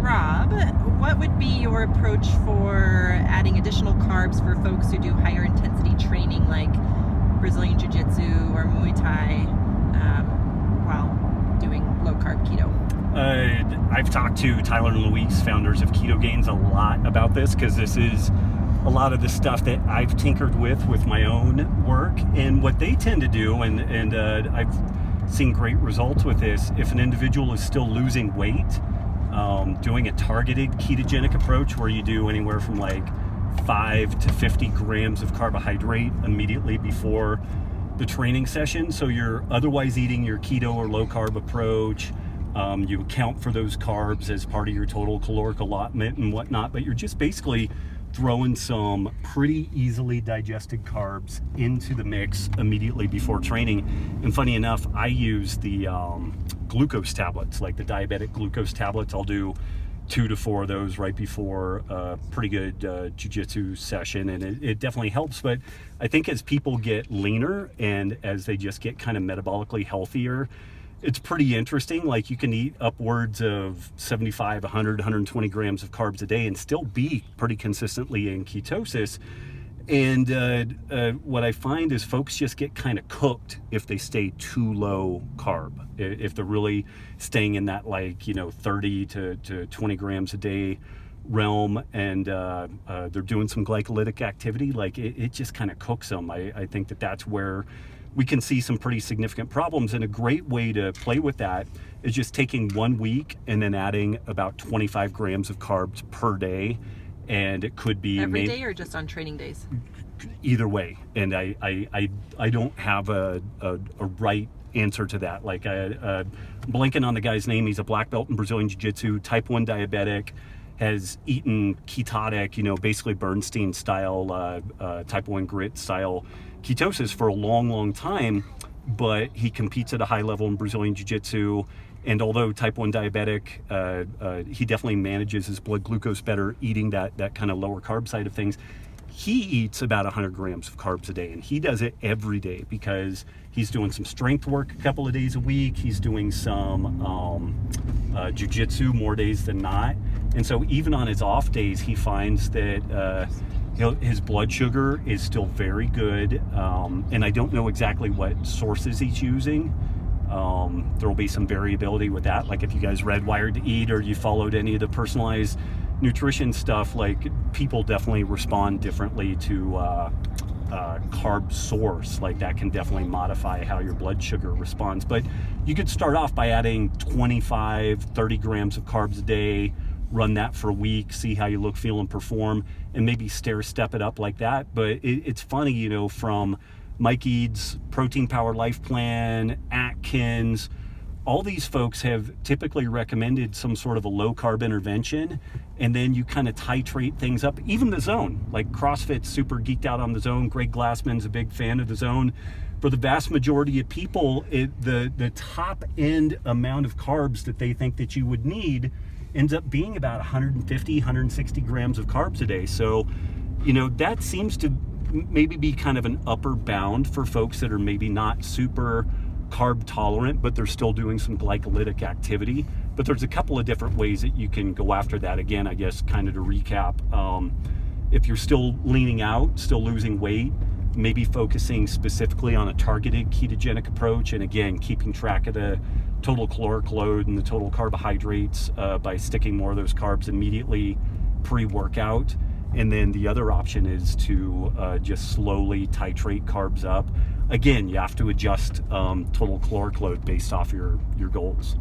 Rob, what would be your approach for adding additional carbs for folks who do higher intensity training like Brazilian Jiu Jitsu or Muay Thai while doing low-carb keto? I've talked to Tyler and Louise, founders of Ketogains, a lot about this, because this is a lot of the stuff that I've tinkered with my own work. And what they tend to do, and I've seen great results with this, if an individual is still losing weight, doing a targeted ketogenic approach where you do anywhere from like 5 to 50 grams of carbohydrate immediately before the training session. So you're otherwise eating your keto or low carb approach. You account for those carbs as part of your total caloric allotment and whatnot, but you're just basically throwing some pretty easily digested carbs into the mix immediately before training. And funny enough, I use the glucose tablets, like the diabetic glucose tablets. I'll do 2 to 4 of those right before a pretty good jiu-jitsu session, and it definitely helps. But I think as people get leaner and as they just get kind of metabolically healthier, it's pretty interesting. Like, you can eat upwards of 75, 100, 120 grams of carbs a day and still be pretty consistently in ketosis. And what I find is folks just get kind of cooked if they stay too low carb. If they're really staying in that 30 to 20 grams a day realm, and they're doing some glycolytic activity, it just kind of cooks them. I think that's where we can see some pretty significant problems. And a great way to play with that is just taking 1 week and then adding about 25 grams of carbs per day. And it could be every day or just on training days? Either way. And I don't have a right answer to that. I'm blanking on the guy's name. He's a black belt in Brazilian Jiu Jitsu, type 1 diabetic, has eaten ketotic, basically Bernstein style, type 1 grit style ketosis for a long time, but he competes at a high level in Brazilian Jiu Jitsu. And although type 1 diabetic, he definitely manages his blood glucose better eating that kind of lower carb side of things. He eats about 100 grams of carbs a day, and he does it every day because he's doing some strength work a couple of days a week. He's doing some jiu-jitsu more days than not. And so even on his off days, he finds that his blood sugar is still very good. And I don't know exactly what sources he's using. There will be some variability with that. Like if you guys read Wired to Eat or you followed any of the personalized nutrition stuff, people definitely respond differently to carb source. That can definitely modify how your blood sugar responds. But you could start off by adding 25, 30 grams of carbs a day, run that for a week, see how you look, feel, and perform, and maybe step it up like that. But it's funny, from Mike Eads' Protein Power Life Plan, Atkins, all these folks have typically recommended some sort of a low carb intervention, and then you kind of titrate things up. Even the Zone, like CrossFit's super geeked out on the Zone. Greg Glassman's a big fan of the Zone. For the vast majority of people, the top end amount of carbs that they think that you would need ends up being about 150, 160 grams of carbs a day. So, that seems to maybe be kind of an upper bound for folks that are maybe not super carb tolerant, but they're still doing some glycolytic activity. But there's a couple of different ways that you can go after that. Again, I guess kind of to recap, if you're still leaning out, still losing weight, maybe focusing specifically on a targeted ketogenic approach, and again, keeping track of the total caloric load and the total carbohydrates by sticking more of those carbs immediately pre-workout. And then the other option is to just slowly titrate carbs up. Again, you have to adjust total caloric load based off your goals.